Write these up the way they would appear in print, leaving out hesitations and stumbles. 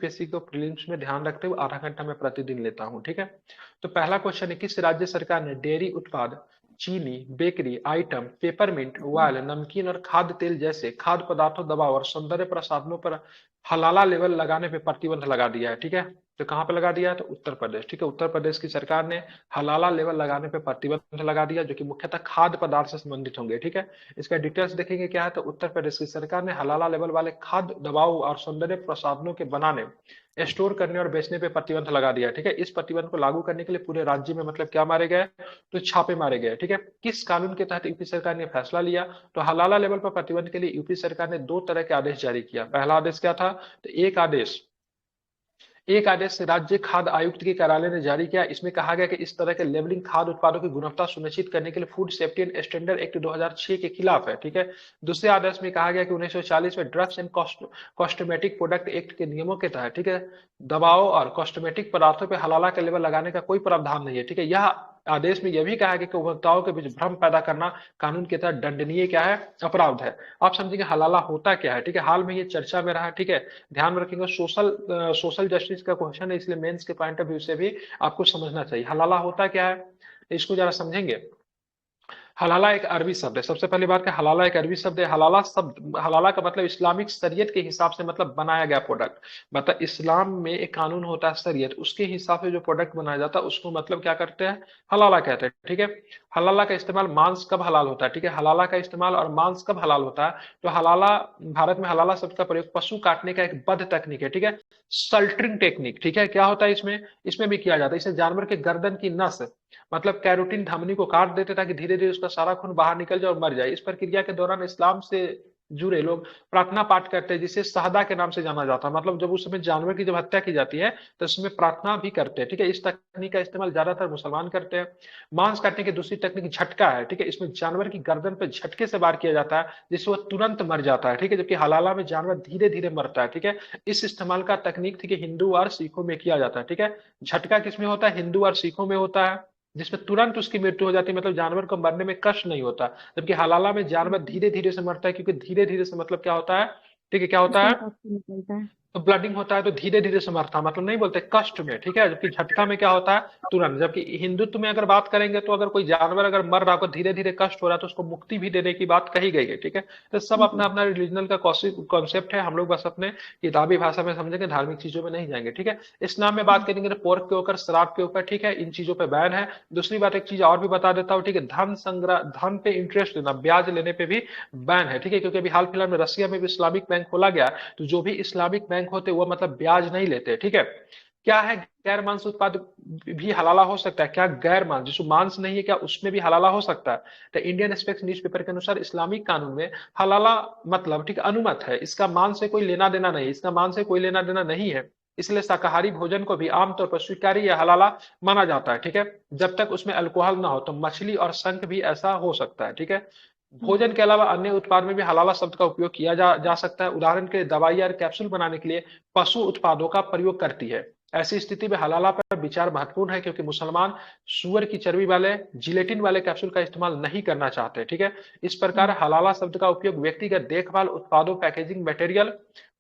UPSC को prelims में ध्यान रखते हुए आधा घंटा मैं प्रतिदिन लेता हूँ, ठीक है। तो पहला क्वेश्चन है, किस राज्य सरकार ने डेयरी उत्पाद, चीनी, बेकरी आइटम, पेपरमिंट ऑयल, नमकीन और खाद्य तेल जैसे खाद्य पदार्थों, दवा और सौंदर्य प्रसाधनों पर हलाला लेवल लगाने पर प्रतिबंध लगा दिया है, ठीक है। तो कहाँ पे लगा दिया है? तो उत्तर प्रदेश, ठीक है। उत्तर प्रदेश की सरकार ने हलाला लेवल लगाने पे प्रतिबंध लगा दिया, जो कि मुख्यतः खाद्य पदार्थ से संबंधित होंगे, ठीक है। इसका डिटेल्स देखेंगे क्या है, तो उत्तर प्रदेश की सरकार ने हलाला लेवल वाले खाद्य, दवाओं और सौंदर्य प्रसाधनों के बनाने, स्टोर करने और बेचने पे प्रतिबंध लगा दिया, ठीक है। इस प्रतिबंध को लागू करने के लिए पूरे राज्य में मतलब क्या मारे गए, तो छापे मारे गए, ठीक है। किस कानून के तहत यूपी सरकार ने फैसला लिया, तो हलाला लेवल पर प्रतिबंध के लिए यूपी सरकार ने दो तरह के आदेश जारी किया। पहला आदेश क्या था, तो एक आदेश राज्य खाद्य आयुक्त के कार्यालय ने जारी किया। इसमें कहा गया कि इस तरह के लेबलिंग खाद्य उत्पादों की गुणवत्ता सुनिश्चित करने के लिए food safety and standard act 2006 के खिलाफ है, ठीक है। दूसरे आदेश में कहा गया कि 1940 में drugs and cosmetic product act के नियमों के तहत, ठीक है, दवाओं और कॉस्मेटिक पदार्थों पर हलाला का लेबल लगाने का कोई प्रावधान नहीं है, ठीक है। यह आदेश में यह भी कहा गया कि उपभोक्ताओं के बीच भ्रम पैदा करना कानून के तहत दंडनीय क्या है, अपराध है। आप समझेंगे हलाला होता क्या है, ठीक है। हाल में ये चर्चा में रहा, ठीक है। ध्यान में रखेंगे, सोशल जस्टिस का क्वेश्चन है, इसलिए मेंस के पॉइंट ऑफ व्यू से भी आपको समझना चाहिए हलाला होता क्या है, इसको जरा समझेंगे। हलाला एक अरबी शब्द है। सबसे पहली बात कि हलाला एक अरबी शब्द है। हलाला का मतलब इस्लामिक शरीयत के हिसाब से मतलब बनाया गया प्रोडक्ट। मतलब इस्लाम में एक कानून होता है शरीयत, उसके हिसाब से जो प्रोडक्ट बनाया जाता है उसको मतलब क्या करते हैं, हलाला कहते हैं, ठीक है। हलाला का इस्तेमाल मांस कब हलाल होता है, ठीक है। हलाला का इस्तेमाल और मांस कब हलाल होता है, तो हलाला, भारत में हलाला शब्द का प्रयोग पशु काटने का एक बद्ध तकनीक है, ठीक है। सल्टरिंग टेक्निक, ठीक है। क्या होता है इसमें, इसमें भी किया जाता है। इससे जानवर के गर्दन की नस मतलब कैरोटीन धमनी को काट देते ताकि धीरे धीरे उसका सारा खून बाहर निकल जाए और मर जाए। इस प्रक्रिया के दौरान इस्लाम से जुड़े लोग प्रार्थना पाठ करते हैं, जिसे शहदा के नाम से जाना जाता है। मतलब जब उस समय जानवर की जब हत्या की जाती है तो उसमें प्रार्थना भी करते हैं, ठीक है। इस तकनीक का इस्तेमाल ज्यादातर मुसलमान करते हैं। मांस काटने की दूसरी तकनीक झटका है, ठीक है। इसमें जानवर की गर्दन पे झटके से वार किया जाता है जिससे वो तुरंत मर जाता है, ठीक है। जबकि हलाला में जानवर धीरे धीरे मरता है, ठीक है। इस इस्तेमाल का तकनीक थी कि हिंदू और सिखों में किया जाता है, ठीक है। झटका किसमें होता है, हिंदू और सिखों में होता है, जिसमें तुरंत उसकी मृत्यु हो जाती है, मतलब जानवर को मरने में कष्ट नहीं होता। जबकि हलाला में जानवर धीरे धीरे से मरता है, क्योंकि धीरे धीरे से मतलब क्या होता है, ठीक है, क्या होता उसका है, रक्त निकलता है। तो ब्लडिंग होता है तो धीरे धीरे से मरता है, मतलब नहीं बोलते कष्ट में, ठीक है। जबकि झटका में क्या होता है, तुरंत। जबकि हिंदुत्व में अगर बात करेंगे तो अगर कोई जानवर अगर मर रहा हो, धीरे धीरे कष्ट हो रहा है, तो उसको मुक्ति भी देने की बात कही गई है, ठीक है। तो सब अपना अपना रिलीजनल का कॉन्सेप्ट है, हम लोग बस अपने किताबी भाषा में समझेंगे, धार्मिक चीजों में नहीं जाएंगे, ठीक है। इस्लाम में बात करेंगे तो पोर्क के ऊपर, शराब के ऊपर, ठीक है, इन चीजों पे बैन है। दूसरी बात, एक चीज और भी बता देता हूँ, ठीक है, धन संग्रह, धन पे इंटरेस्ट लेना, ब्याज लेने पे भी बैन है, ठीक है। क्योंकि अभी हाल फिलहाल में रसिया में भी इस्लामिक बैंक खोला गया, तो जो भी इस्लामिक बैंक होते हैं वो मतलब ब्याज नहीं लेते, ठीक है। क्या है, गैर मांस उत्पाद भी हलाला हो सकता है क्या, गैर मांस जिसको मांस नहीं है क्या उसमें भी हलाला हो सकता है। तो इंडियन एक्सप्रेस न्यूज़पेपर के अनुसार इस्लामिक कानून में हलाला मतलब, ठीक, अनुमत है। इसका मांस से कोई लेना देना नहीं, इसका मांस से कोई लेना देना नहीं है। इसलिए शाकाहारी भोजन को भी आमतौर पर स्वीकार्य या हलाला माना जाता है, ठीक है, जब तक उसमें अल्कोहल ना हो। तो मछली और शंख भी ऐसा हो सकता है, ठीक है। भोजन के अलावा अन्य उत्पाद में भी हलाला शब्द का उपयोग किया जा सकता है। उदाहरण के लिए दवाई या कैप्सूल बनाने के लिए पशु उत्पादों का प्रयोग करती है। ऐसी स्थिति में हलाला पर विचार महत्वपूर्ण है, क्योंकि मुसलमान सुअर की चर्बी वाले जिलेटिन वाले कैप्सूल का इस्तेमाल नहीं करना चाहते, ठीक है। इस प्रकार हलाला शब्द का उपयोग व्यक्तिगत देखभाल उत्पादों, पैकेजिंग मटेरियल,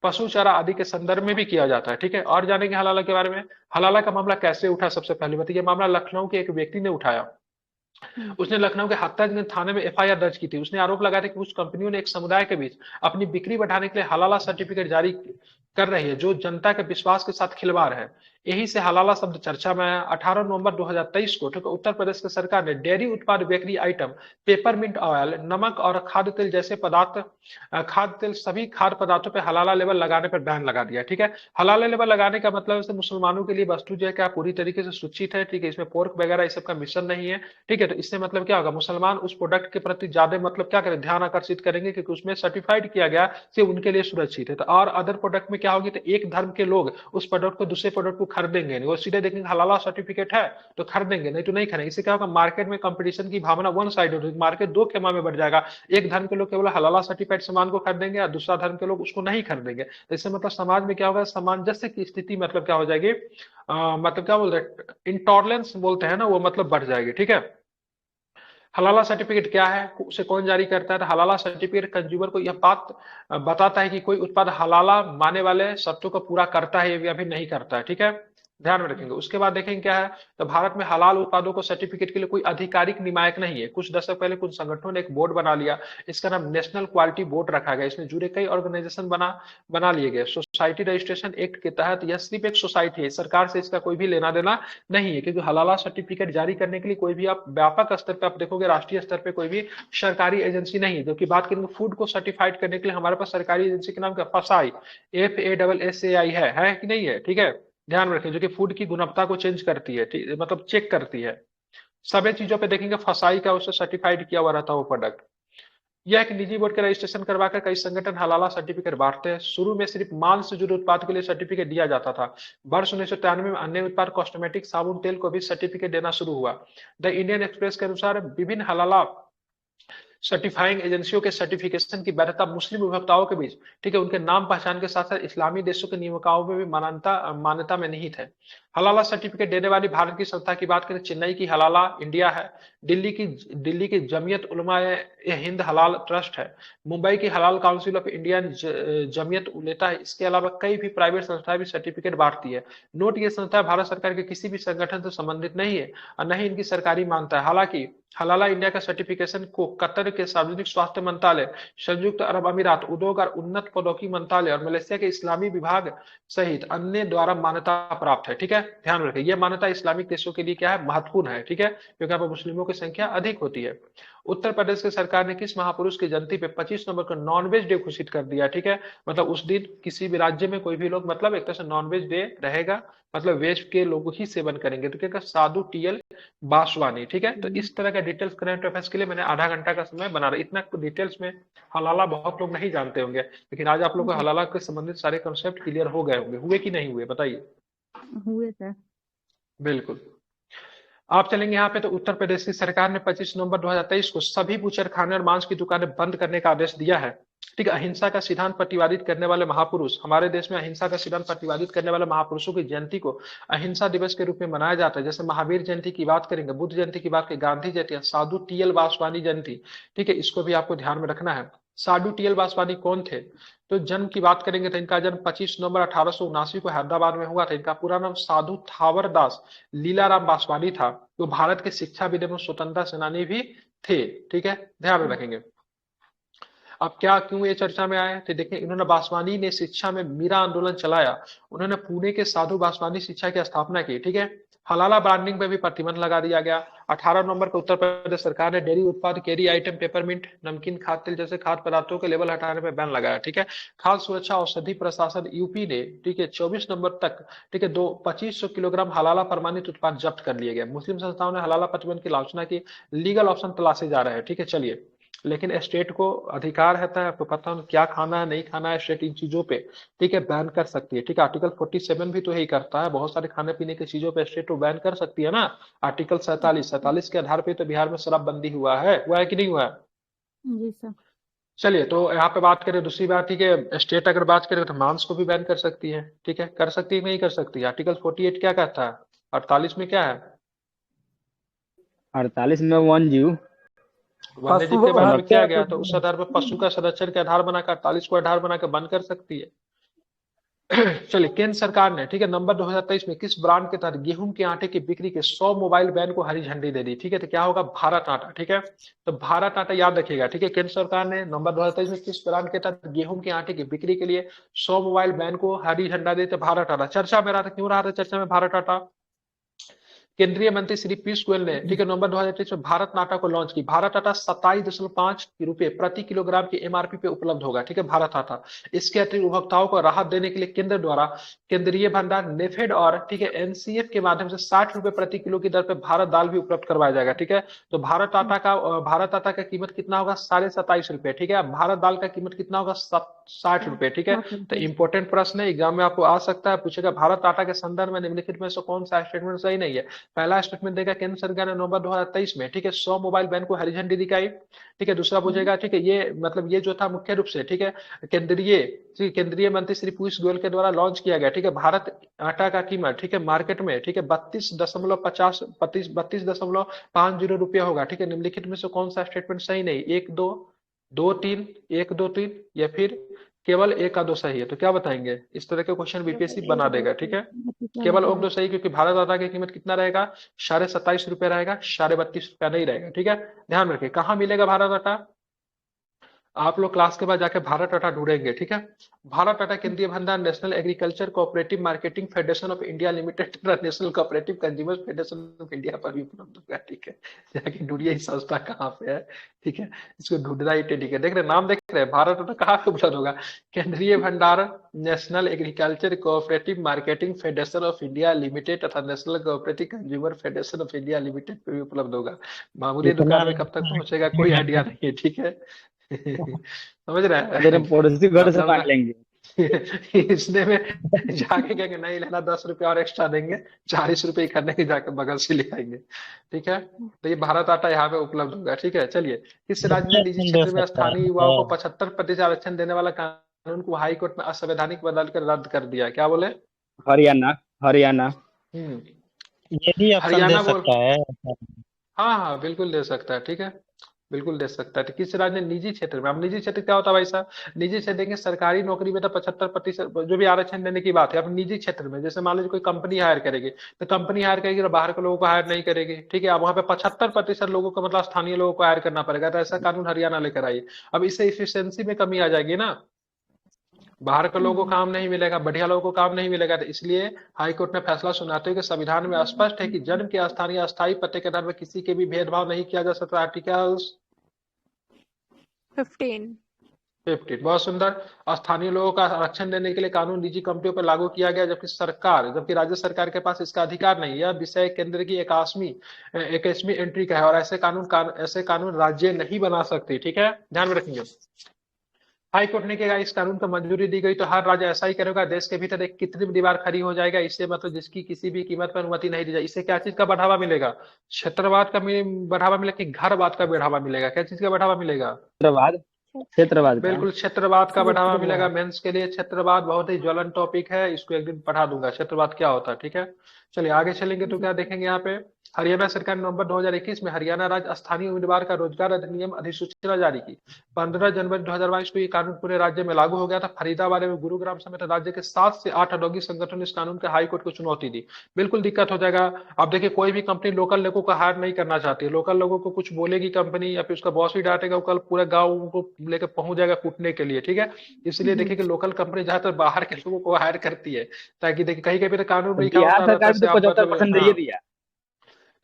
पशु चारा आदि के संदर्भ में भी किया जाता है, ठीक है। और जानेंगे हलाला के बारे में। हलाला का मामला कैसे उठा, सबसे पहले बताइए। मामला लखनऊ के एक व्यक्ति ने उठाया। उसने लखनऊ के हत्यागंज थाने में एफआईआर दर्ज की थी। उसने आरोप लगाया था कि कुछ कंपनियों ने एक समुदाय के बीच अपनी बिक्री बढ़ाने के लिए हलाला सर्टिफिकेट जारी कर रही है, जो जनता के विश्वास के साथ खिलवाड़ है। यही से हलाला शब्द चर्चा में आया। 18 नवंबर 2023 को, ठीक है, उत्तर प्रदेश की सरकार ने डेयरी उत्पाद, बेकरी आइटम, पेपरमिंट ऑयल, नमक और खाद्य तेल जैसे पदार्थ, खाद्य तेल, सभी खाद्य पदार्थों पर हलाला लेवल लगाने पर बैन लगा दिया, ठीक है। हलाला लेवल लगाने का मतलब है मुसलमानों के लिए वस्तु जो है क्या पूरी तरीके से सुरक्षित है, ठीक है। इसमें पोर्क वगैरह इस सब का मिश्रण नहीं है, ठीक है। तो इससे मतलब क्या होगा, मुसलमान उस प्रोडक्ट के प्रति ज्यादा मतलब क्या करें, ध्यान आकर्षित करेंगे, क्योंकि उसमें सर्टिफाइड किया गया कि उनके लिए सुरक्षित है। तो और अदर प्रोडक्ट में क्या होगी, तो एक धर्म के लोग उस प्रोडक्ट को, दूसरे प्रोडक्ट को खरीदेंगे नहीं, वो सीधे देखेंगे हलाला सर्टिफिकेट है तो खरीदेंगे, नहीं तो नहीं खरीदेंगे। इससे क्या होगा, मार्केट में कंपटीशन की भावना वन साइड होगी, मार्केट दो खेमा में बढ़ जाएगा। एक धर्म के लोग केवल हलाला सर्टिफाइड सामान को खरीदेंगे और दूसरा धर्म के लोग उसको नहीं खरीदेंगे। तो इससे मतलब समाज में क्या होगा, सामंजस्य की स्थिति मतलब क्या हो जाएगी, मतलब क्या बोलते हैं, इंटॉलरेंस बोलते हैं ना, वो मतलब बढ़ जाएगी, ठीक है। हलाला सर्टिफिकेट क्या है, उसे कौन जारी करता है? तो हलाला सर्टिफिकेट कंज्यूमर को यह बात बताता है कि कोई उत्पाद हलाला माने वाले शर्तों को पूरा करता है या फिर नहीं करता है, ठीक है, ध्यान में रखेंगे। उसके बाद देखेंगे क्या है, तो भारत में हलाल उत्पादों को सर्टिफिकेट के लिए कोई आधिकारिक नियामक नहीं है। कुछ दशक पहले कुछ संगठनों ने एक बोर्ड बना लिया, इसका नाम नेशनल क्वालिटी बोर्ड रखा गया। इसमें जुड़े कई ऑर्गेनाइजेशन बना बना लिए गए। सोसाइटी रजिस्ट्रेशन एक्ट के तहत यह सिर्फ एक सोसाइटी है, सरकार से इसका कोई भी लेना देना नहीं है, क्योंकि हलाला सर्टिफिकेट जारी करने के लिए कोई भी आप व्यापक स्तर पे आप देखोगे, राष्ट्रीय स्तर पे कोई भी सरकारी एजेंसी नहीं है। जो कि बात करेंगे फूड को सर्टिफाइड करने के लिए हमारे पास सरकारी एजेंसी के नाम क्या, फसाई, FASSAI है कि नहीं है, ठीक है, ध्यान में रखें, जो कि फूड की गुणवत्ता को चेंज करती है, मतलब चेक करती है। सभी चीजों पे देखेंगे फसाई का उससे सर्टिफाइड किया हुआ रहता है वो प्रोडक्ट। यह एक निजी बोर्ड का रजिस्ट्रेशन करवाकर कई संगठन हलाला सर्टिफिकेट बांटते हैं। शुरू में सिर्फ मांस से जुड़े उत्पाद के लिए सर्टिफिकेट दिया जाता था। वर्ष 1993 में अन्य उत्पाद कॉस्मेटिक साबुन तेल को भी सर्टिफिकेट देना शुरू हुआ। द इंडियन एक्सप्रेस के अनुसार विभिन्न हलाला सर्टिफाइंग एजेंसियों के सर्टिफिकेशन की वैधता मुस्लिम उपभोक्ताओं के बीच, ठीक है, उनके नाम पहचान के साथ साथ इस्लामी देशों के नियमों में भी मान्यता मान्यता में निहित है। हलाला सर्टिफिकेट देने वाली भारत की संस्था की बात करें, चेन्नई की हलाला इंडिया है, दिल्ली की जमीयत उलमा ए हिंद हलाल ट्रस्ट है, मुंबई की हलाल काउंसिल ऑफ इंडियन जमीयत उलेता है। इसके अलावा कई भी प्राइवेट संस्थाएं भी सर्टिफिकेट बांटती है। नोट, ये संस्था भारत सरकार के किसी भी संगठन से संबंधित नहीं है और न ही इनकी सरकारी मान्यता है। हालांकि हलाला इंडिया का सर्टिफिकेशन को कतर के सार्वजनिक स्वास्थ्य मंत्रालय, संयुक्त अरब अमीरात उद्योग और उन्नत प्रौद्योगिकी मंत्रालय और मलेशिया के इस्लामी विभाग सहित अन्य द्वारा मान्यता प्राप्त है, ठीक है, ध्यान रखें। यह मान्यता इस्लामिक देशों के लिए क्या है, महत्वपूर्ण है, ठीक है, क्योंकि यहाँ पर मुस्लिमों की संख्या अधिक होती है। उत्तर प्रदेश की सरकार ने किस महापुरुष की जयंती पे 25 नवंबर को नॉनवेज डे घोषित कर दिया, ठीक है, मतलब उस दिन किसी भी राज्य में कोई भी लोग मतलब एक तरह से नॉनवेज डे रहेगा, मतलब वेज के लोग ही सेवन करेंगे। तो क्या, साधु TL बासवानी, ठीक है। तो इस तरह का डिटेल्स करंट अफेयर्स के लिए मैंने आधा घंटा का समय बना रहा, इतना डिटेल्स में हलाला बहुत लोग नहीं जानते होंगे, लेकिन आज आप लोग को जी हलाला के संबंधित सारे कंसेप्ट क्लियर हो गए होंगे, हुए कि नहीं हुए बताइए। हुए सर। बिल्कुल। आप चलेंगे यहाँ पे, तो उत्तर प्रदेश की सरकार ने 25 नवंबर 2023 को सभी बूचड़खाने और मांस की दुकानें बंद करने का आदेश दिया है, ठीक है। अहिंसा का सिद्धांत प्रतिपादित करने वाले महापुरुष, हमारे देश में अहिंसा का सिद्धांत प्रतिपादित करने वाले महापुरुषों की जयंती को अहिंसा दिवस के रूप में मनाया जाता है। जैसे महावीर जयंती की बात करेंगे, बुद्ध जयंती की बात करें, गांधी जयंती, साधु TL वासवानी जयंती, ठीक है, इसको भी आपको ध्यान में रखना है। साधु TL वासवानी कौन थे? तो जन्म की बात करेंगे तो इनका जन्म 25 नवंबर 1879 को हैदराबाद में हुआ था। इनका पूरा नाम साधु थावर दास लीलाराम बासवानी था। तो भारत के शिक्षाविद एवं स्वतंत्रता सेनानी भी थे, ठीक है, ध्यान में रखेंगे। अब क्या क्यों ये चर्चा में आए, तो देखिए, इन्होंने बासवानी ने शिक्षा में मीरा आंदोलन चलाया। उन्होंने पुणे के साधु बासवानी शिक्षा की स्थापना की, ठीक है। हलाला ब्रांडिंग पे भी प्रतिबंध लगा दिया गया। 18 नवंबर को उत्तर प्रदेश सरकार ने डेयरी उत्पाद, केरी आइटम, पेपरमिंट, नमकीन, खाद्य तेल जैसे खाद्य पदार्थों के लेबल हटाने पर बैन लगाया, ठीक है। खाद्य सुरक्षा औषधि प्रशासन यूपी ने, ठीक है, 24 नवंबर तक, ठीक है, 2500 किलोग्राम हलाला प्रमाणित उत्पाद जब्त कर लिए गए। मुस्लिम संस्थाओं ने हलाला प्रतिबंध की आलोचना की। लीगल ऑप्शन तलाशे जा रहे हैं, ठीक है, चलिए। लेकिन स्टेट को अधिकार रहता है, आपको पता है क्या खाना है नहीं खाना है, स्टेट इन चीजों पे, ठीक है, बैन कर सकती है, ठीक है। आर्टिकल 47 भी तो यही करता है, बहुत सारे खाने पीने की चीजों पे स्टेट तो बैन कर सकती है ना। आर्टिकल 47 के आधार पे तो बिहार में शराबबंदी हुआ है कि नहीं हुआ है? जी सर। चलिए, तो यहाँ पे बात करें दूसरी बात, ठीक है, स्टेट अगर बात करें तो मांस को भी बैन कर सकती है, ठीक है, कर सकती है नहीं कर सकती है? आर्टिकल 48 क्या कहता है, 48 में क्या है? 48 में वन जीव वन्य जीव के बारे में संरक्षण। किया गया, तो उस आधार पर पशु का संरक्षण के आधार बनाकर 48 को आधार बनाकर बंद कर सकती है। चलिए, केंद्र सरकार ने, ठीक है, नवंबर 2023 में किस ब्रांड के तहत गेहूं के आटे की बिक्री के 100 मोबाइल वैन को हरी झंडी दे दी, ठीक है, तो क्या होगा, भारत आटा, ठीक है। तो भारत आटा याद रखिएगा, ठीक है। केंद्र सरकार ने नवंबर 2023 में किस ब्रांड के तहत गेहूं के आटे की बिक्री के लिए 100 मोबाइल वैन को हरी झंडा दी, तो भारत आटा चर्चा में रहा था। क्यों रहा था चर्चा में भारत आटा? केंद्रीय मंत्री श्री पीयूष गोयल ने, ठीक है, नवंबर 2023 में भारत आटा को लॉन्च की। भारत आटा 27.5 रुपए प्रति किलोग्राम की MRP पे उपलब्ध होगा, ठीक है, भारत आटा। इसके अतिरिक्त उपभोक्ताओं को राहत देने के लिए केंद्र द्वारा केंद्रीय भंडार नेफेड और, ठीक है, NCF के माध्यम से 60 रुपए प्रति किलो की दर पे भारत दाल भी उपलब्ध करवाया जाएगा, ठीक है। तो भारत आटा का कीमत कितना होगा, 27.5 रुपए, ठीक है। भारत दाल का कीमत कितना होगा, 60 रुपए, ठीक है। तो इंपॉर्टेंट प्रश्न है, एग्जाम में आपको आ सकता है, पूछेगा भारत आटा के संदर्भ में निम्नलिखित में से कौन सा स्टेटमेंट सही नहीं है? पहला स्टेटमेंट देगा, केंद्र सरकार ने नवंबर 2023 में, ठीक है, 100 मोबाइल वैन को हरी झंडी दिखाई, ठीक है। दूसरा पूछेगा, ठीक है, ये मतलब ये जो था मुख्य रूप से, ठीक है, केंद्रीय मंत्री श्री पीयूष गोयल के द्वारा लॉन्च किया गया, ठीक है, भारत आटा का कीमत, ठीक है, मार्केट में, ठीक है, 32.50 रुपया होगा, ठीक है। निम्नलिखित में से कौन सा स्टेटमेंट सही नहीं? एक दो, दो तीन, एक दो तीन, या फिर केवल एक का दो सही है? तो क्या बताएंगे? इस तरह के क्वेश्चन बीपीएससी केवल बना एक दो देगा, ठीक सही, है। बाकी सारे केवल एक गलत। दो सही, क्योंकि भारत आटा की कीमत कितना रहेगा? 27.5 रुपये रहेगा, 32.5 रुपया नहीं रहेगा, ठीक है। ध्यान रखिए, कहाँ मिलेगा भारत आटा? आप लोग क्लास के बाद जाके भारत टाटा ढूंढेंगे, ठीक है। भारत टाटा Kendriya Bhandar, National Agriculture Cooperative Marketing Federation of India Limited तथा National Cooperative Consumer Federation of India पर भी उपलब्ध होगा, ठीक है। जाके ढूंढिए ये संस्था कहाँ पे है, ठीक है। इसको ढूंढना ही टेढ़ी है। देख रहे नाम, देख रहे हैं, भारत टाटा कहाँ पे उपलब्ध होगा? Kendriya Bhandar, National Agriculture Cooperative Marketing Federation of India Limited तथा National Cooperative Consumer Federation of India Limited पे भी उपलब्ध होगा। मामूली इतना दुकान में कब तक पहुंचेगा कोई आइडिया नहीं है, ठीक है। समझ रहे तेरे हैं? पड़ोसी घर से मतलब मांग लेंगे। इसने में जाके कहेंगे नहीं लेना, 10 रुपया और एक्स्ट्रा देंगे, 40 रुपये करने के जाके बगल से ले आएंगे, ठीक है। तो ये भारत आटा यहाँ पे उपलब्ध होगा, ठीक है। चलिए, किस राज्य ने निजी आरक्षण दे क्षेत्र में सकता स्थानीय युवाओं को है। 75% आरक्षण देने वाला कानून को हाई कोर्ट में असंवैधानिक बदल कर रद्द कर दिया? क्या बोले? हरियाणा। हरियाणा। हम्म। ये भी ऑप्शन दे हरियाणा बोल, सकता है। हाँ हाँ बिल्कुल दे सकता है, ठीक है। बिल्कुल दे सकता है। तो किस राज्य ने निजी क्षेत्र में? अब निजी क्षेत्र क्या होता है भाई साहब? निजी क्षेत्र देंगे, सरकारी नौकरी में तो 75% जो भी आरक्षण देने की बात है। अब निजी क्षेत्र में जैसे मान लीजिए कोई कंपनी हायर करेगी, तो कंपनी हायर करेगी तो बाहर के लोगों को हायर नहीं करेगी, ठीक है। अब वहां पे 75% लोगों को, मतलब स्थानीय लोगों को हायर करना पड़ेगा। तो ऐसा कानून हरियाणा लेकर आई। अब इससे इफिशियंसी में कमी आ जाएगी ना, बाहर के लोगों को काम नहीं मिलेगा, बढ़िया लोगों को काम नहीं मिलेगा। तो इसलिए हाई कोर्ट ने फैसला सुनाते हुए कि संविधान में स्पष्ट है कि जन्म के स्थानीय अस्थायी पते के आधार पर किसी के भी भेदभाव नहीं किया जा सकता। आर्टिकल 15। 15, बहुत सुंदर। स्थानीय लोगों का आरक्षण देने के लिए कानून निजी कंपनियों पर लागू किया गया, जबकि राज्य सरकार के पास इसका अधिकार नहीं है। यह विषय केंद्र की 21वीं एंट्री का है, और ऐसे कानून राज्य नहीं बना सकते, ठीक है। ध्यान में रखेंगे। हाई कोर्ट ने कहा इस कानून को मंजूरी दी गई तो हर राज्य ऐसा ही करेगा। देश के भीतर एक कृत्रिम दीवार खड़ी हो जाएगा, इससे मतलब जिसकी किसी भी कीमत पर अनुमति नहीं दी जाए। इससे क्या चीज का बढ़ावा मिलेगा? क्षेत्रवाद का बढ़ावा मिलेगा कि घरवाद का बढ़ावा मिलेगा? क्या चीज का बढ़ावा मिलेगा? क्षेत्रवाद। क्षेत्रवाद का। बिल्कुल क्षेत्रवाद का बढ़ावा मिलेगा। क्षेत्रवाद। मेंस के लिए क्षेत्रवाद बहुत ही ज्वलन टॉपिक है, इसको एक दिन पढ़ा दूंगा क्षेत्रवाद क्या होता है, ठीक है। चलिए आगे चलेंगे तो जी क्या सर। देखेंगे यहाँ पे? हरियाणा सरकार ने नवंबर 2021 में हरियाणा राज्य स्थानीय उम्मीदवार का रोजगार अधिनियम अधिसूचना जारी की। 15 जनवरी 2022 को ये कानून पूरे राज्य में लागू हो गया था। फरीदाबाद एवं गुरुग्राम समेत राज्य के 7 से 8 औद्योगिक संगठनों ने इस कानून के हाई कोर्ट को चुनौती दी। बिल्कुल दिक्कत हो जाएगा। अब देखिए, कोई भी कंपनी लोकल लोगों को हायर नहीं करना चाहती है। लोकल लोगों को कुछ बोलेगी कंपनी, या फिर उसका बॉस भी डांटेगा, वो कल पूरा गाँव को लेकर पहुंच जाएगा कूटने के लिए, ठीक है। इसलिए जी। देखिए कि लोकल कंपनी ज्यादातर बाहर के लोगों को हायर करती है, ताकि देखिए कहीं कहीं पे तो कानून में तो लिखा बिहार होता रहता है, सरकार भी जैसे तो आप 75% मतलब, दे हाँ, दिया।